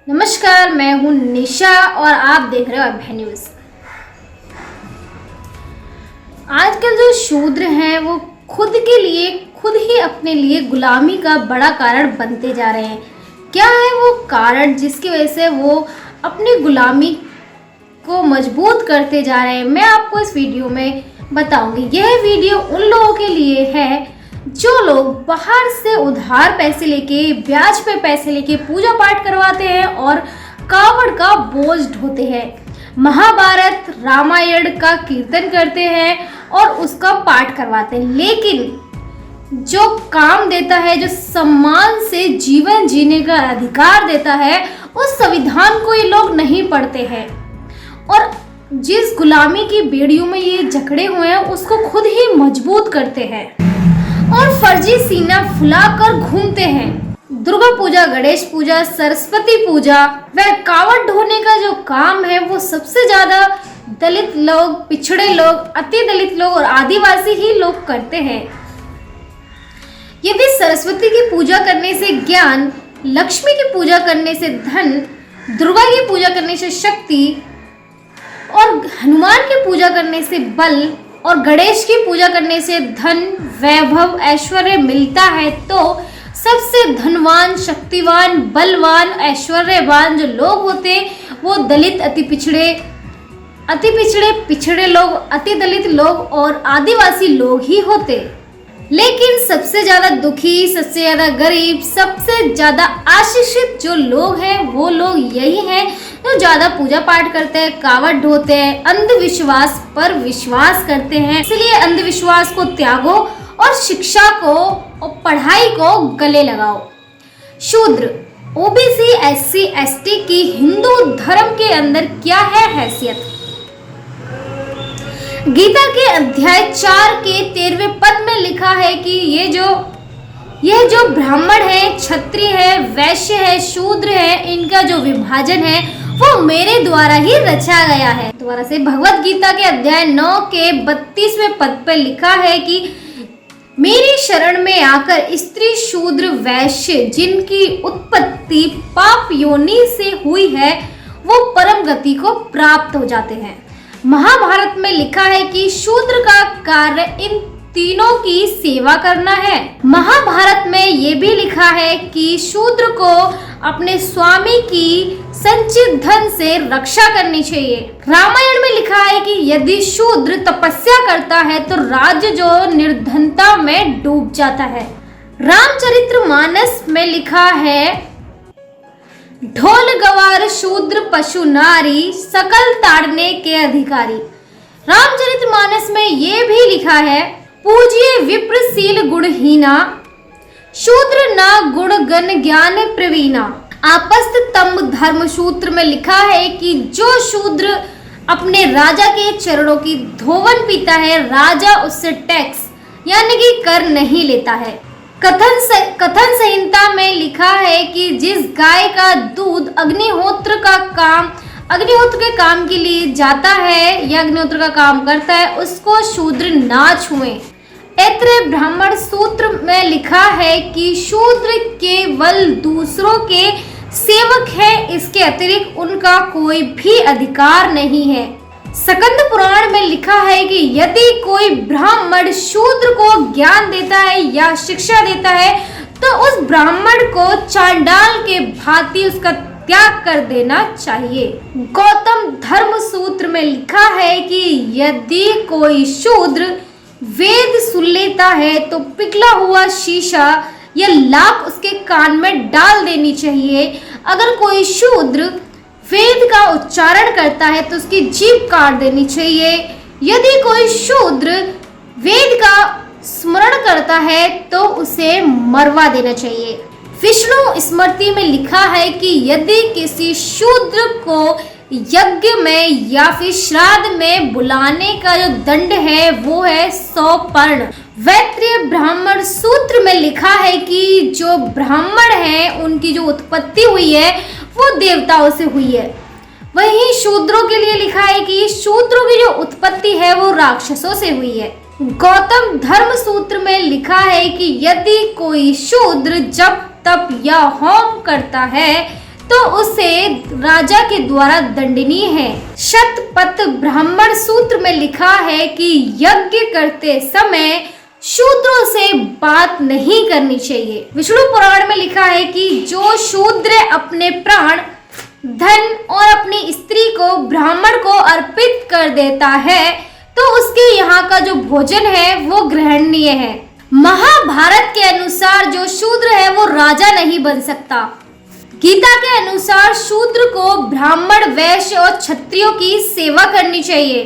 नमस्कार, मैं हूं निशा और आप देख रहे हो अभय न्यूज। आजकल जो शूद्र हैं वो खुद ही अपने लिए गुलामी का बड़ा कारण बनते जा रहे हैं। क्या है वो कारण जिसकी वजह से वो अपनी गुलामी को मजबूत करते जा रहे हैं, मैं आपको इस वीडियो में बताऊंगी। यह वीडियो उन लोगों के लिए है जो लोग बाहर से उधार पैसे लेके, ब्याज पे पैसे लेके पूजा पाठ करवाते हैं और कावड़ का बोझ ढोते हैं, महाभारत रामायण का कीर्तन करते हैं और उसका पाठ करवाते हैं। लेकिन जो काम देता है, जो सम्मान से जीवन जीने का अधिकार देता है, उस संविधान को ये लोग नहीं पढ़ते हैं और जिस गुलामी की बेड़ियों में ये जकड़े हुए हैं उसको खुद ही मजबूत करते हैं और फर्जी सीना फुलाकर घूमते हैं। दुर्गा पूजा, गणेश पूजा, सरस्वती पूजा व कावड़ ढोने का जो काम है वो सबसे ज्यादा दलित लोग, पिछड़े लोग, अति दलित लोग और आदिवासी ही लोग करते हैं। यदि सरस्वती की पूजा करने से ज्ञान, लक्ष्मी की पूजा करने से धन, दुर्गा की पूजा करने से शक्ति और हनुमान की पूजा करने से बल और गणेश की पूजा करने से धन, वैभव, ऐश्वर्य मिलता है, तो सबसे धनवान, शक्तिवान, बलवान, ऐश्वर्यवान जो लोग होते हैं वो दलित, अति पिछड़े, पिछड़े लोग, अति दलित लोग और आदिवासी लोग ही होते। लेकिन सबसे ज्यादा दुखी, सबसे ज्यादा गरीब, सबसे ज्यादा आशीषित जो लोग हैं वो लोग यही हैं जो ज्यादा पूजा पाठ करते हैं, कावड़ ढोते हैं, अंधविश्वास पर विश्वास करते हैं। इसलिए अंधविश्वास को त्यागो और शिक्षा को और पढ़ाई को गले लगाओ। शूद्र, ओबीसी, एससी, एसटी की हिंदू धर्म के अंदर क्या है हैसियत? गीता के अध्याय 4 के 13वें पद में लिखा है कि यह जो ब्राह्मण है, क्षत्रिय है, वैश्य है, शूद्र है, इनका जो विभाजन है वो मेरे द्वारा ही रचा गया है। दोबारा से भगवत गीता के अध्याय 9 के 32वें पद पर लिखा है कि मेरी शरण में आकर स्त्री, शूद्र, वैश्य जिनकी उत्पत्ति पाप योनि से हुई है वो परम गति को प्राप्त हो जाते हैं। महाभारत में लिखा है कि शूद्र का कार्य इन तीनों की सेवा करना है। महाभारत में ये भी लिखा है कि शूद्र को अपने स्वामी की संचित धन से रक्षा करनी चाहिए। रामायण में लिखा है कि यदि शूद्र तपस्या करता है तो राज्य जो निर्धनता में डूब जाता है। रामचरितमानस में लिखा है ढोल गवार शूद्र पशु नारी सकल ताड़ने के अधिकारी। रामचरितमानस में ये भी लिखा है पूज्य विप्रशील गुणहीना, शूद्र ना गुण गण ज्ञान प्रवीणा। आपस्त तंब धर्म सूत्र में लिखा है कि जो शूद्र अपने राजा के चरणों की धोवन पीता है, राजा उससे टैक्स यानी कि कर नहीं लेता है। कथन संहिता में लिखा है कि जिस गाय का दूध अग्निहोत्र के काम के लिए जाता है या अग्निहोत्र का काम करता है उसको शूद्र ना छुएं। ऐत्रेय ब्राह्मण सूत्र में लिखा है कि शूद्र केवल दूसरों के सेवक है, इसके अतिरिक्त उनका कोई भी अधिकार नहीं है। स्कंद पुराण में लिखा है कि यदि कोई ब्राह्मण शूद्र को ज्ञान देता है या शिक्षा देता है तो उस ब्राह्मण को चांडाल के भांति उसका त्याग कर देना चाहिए। गौतम धर्म सूत्र में लिखा है कि यदि कोई शूद्र वेद सुन लेता है तो पिघला हुआ शीशा या लाख उसके कान में डाल देनी चाहिए। अगर कोई शूद्र वेद का उच्चारण करता है तो उसकी जीभ काट देनी चाहिए। यदि कोई शूद्र वेद का स्मरण करता है तो उसे मरवा देना चाहिए। विष्णु स्मृति में लिखा है कि यदि किसी शूद्र को यज्ञ में या फिर श्राद्ध में बुलाने का जो दंड है वो है 100 पर्ण। वैत्रीय ब्राह्मण सूत्र में लिखा है कि जो ब्राह्मण है उनकी जो उत्पत्ति हुई है वो देवताओं से हुई है। वहीं शूद्रों के लिए लिखा है कि शूद्रों की जो उत्पत्ति है वो राक्षसों से हुई है। गौतम धर्म सूत्र में लिखा है कि यदि कोई शूद्र जप तप या होम करता है तो उसे राजा के द्वारा दंडनीय है। शतपथ ब्राह्मण सूत्र में लिखा है कि यज्ञ करते समय शूद्रों से बात नहीं करनी चाहिए। विष्णु पुराण में लिखा है कि जो शूद्र अपने प्राण, धन और अपनी स्त्री को ब्राह्मण को अर्पित कर देता है तो उसके यहाँ का जो भोजन है वो ग्रहणीय है। महाभारत के अनुसार जो शूद्र है वो राजा नहीं बन सकता। गीता के अनुसार शूद्र को ब्राह्मण, वैश्य और क्षत्रियों की सेवा करनी चाहिए।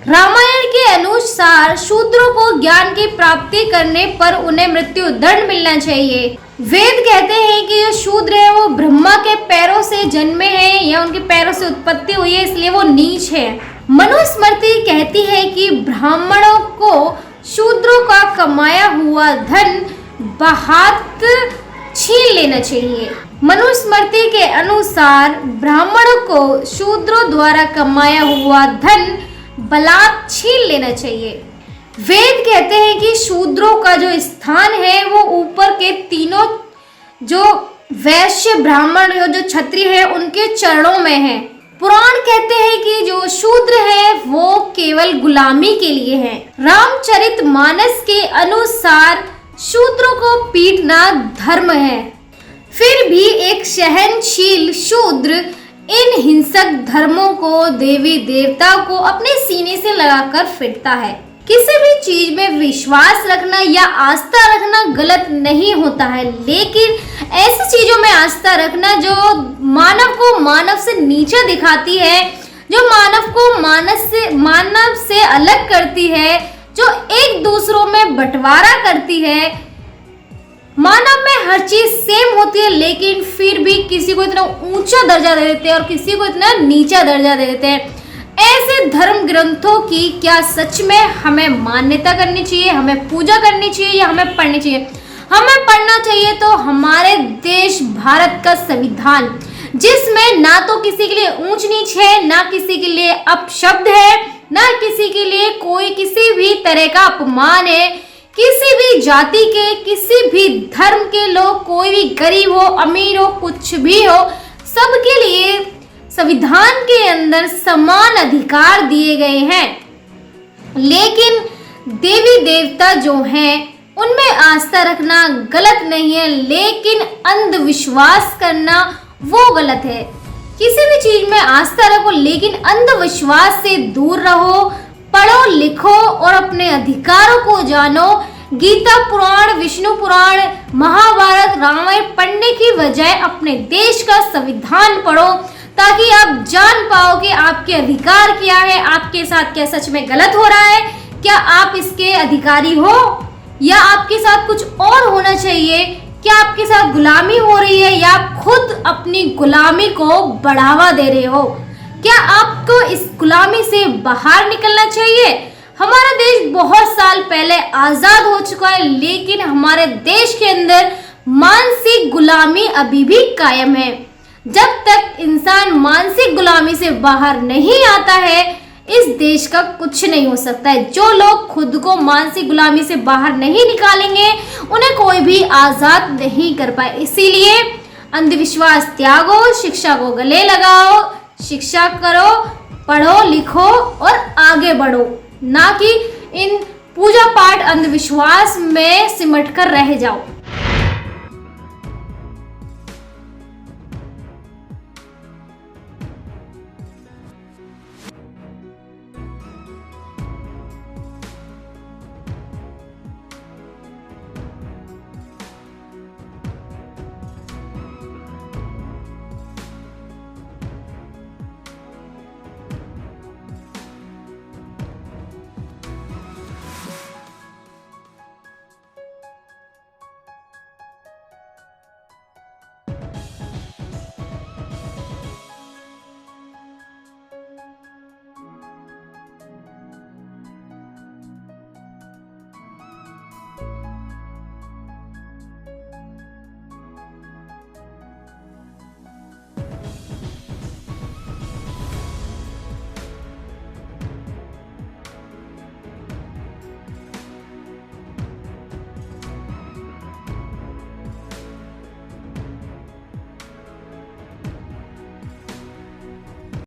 रामायण के अनुसार शूद्रों को ज्ञान की प्राप्ति करने पर उन्हें मृत्यु दंड मिलना चाहिए। वेद कहते हैं कि जो शूद्र है वो ब्रह्मा के पैरों से जन्मे हैं या उनके पैरों से उत्पत्ति हुई है, इसलिए वो नीच है। मनुस्मृति कहती है कि ब्राह्मणों को शूद्रों का कमाया हुआ धन बहात छीन लेना चाहिए। मनुस्मृति के अनुसार ब्राह्मणों को शूद्रों द्वारा कमाया हुआ धन बलात् छीन लेना चाहिए। वेद कहते हैं कि शूद्रों का जो स्थान है वो ऊपर के तीनों जो वैश्य, ब्राह्मण और जो क्षत्रिय है उनके चरणों में है। पुराण कहते हैं कि जो शूद्र है वो केवल गुलामी के लिए है। रामचरितमानस के अनुसार शूद्रों को पीटना धर्म है। फिर भी एक सहनशील शूद्र इन हिंसक धर्मों को, देवी देवता को अपने सीने से लगाकर फिरता है। किसी भी चीज में विश्वास रखना या आस्था रखना गलत नहीं होता है, लेकिन ऐसी चीजों में आस्था रखना जो मानव को मानव से नीचा दिखाती है, जो मानव को मानव से अलग करती है, जो एक दूसरों में बंटवारा करती है। मानव में हर चीज सेम होती है, लेकिन फिर भी किसी को इतना ऊंचा दर्जा दे देते हैं और किसी को इतना नीचा दर्जा दे देते हैं। ऐसे धर्म ग्रंथों की क्या सच में हमें मान्यता करनी चाहिए, हमें पूजा करनी चाहिए या हमें पढ़नी चाहिए? हमें पढ़ना चाहिए तो हमारे देश भारत का संविधान, जिसमें ना तो किसी के लिए ऊंच नीच है, ना किसी के लिए अपशब्द है, ना किसी के लिए कोई किसी भी तरह का अपमान है। किसी भी जाति के, किसी भी धर्म के लोग, कोई भी गरीब हो, अमीर हो, कुछ भी हो, सबके लिए संविधान के अंदर समान अधिकार दिए गए हैं। लेकिन देवी देवता जो हैं उनमें आस्था रखना गलत नहीं है, लेकिन अंधविश्वास करना वो गलत है। किसी भी चीज में आस्था रखो, लेकिन अंधविश्वास से दूर रहो। पढ़ो, लिखो और अपने अधिकारों को जानो। गीता पुराण, विष्णु पुराण, महाभारत, रामायण पढ़ने की बजाय अपने देश का संविधान पढ़ो, ताकि आप जान पाओ कि आपके अधिकार क्या है, आपके साथ क्या सच में गलत हो रहा है, क्या आप इसके अधिकारी हो या आपके साथ कुछ और होना चाहिए, क्या आपके साथ गुलामी हो रही है या आप खुद अपनी गुलामी को बढ़ावा दे रहे हो, क्या आपको इस गुलामी से बाहर निकलना चाहिए। हमारा देश बहुत साल पहले आजाद हो चुका है, लेकिन हमारे देश के अंदर मानसिक गुलामी अभी भी कायम है। जब तक इंसान मानसिक गुलामी से बाहर नहीं आता है, इस देश का कुछ नहीं हो सकता है। जो लोग खुद को मानसिक गुलामी से बाहर नहीं निकालेंगे, उन्हें कोई भी आजाद नहीं कर पाए। इसीलिए अंधविश्वास त्यागो, शिक्षा को गले लगाओ, शिक्षा करो, पढ़ो, लिखो और आगे बढ़ो, ना कि इन पूजा पाठ अंधविश्वास में सिमट कर रह जाओ।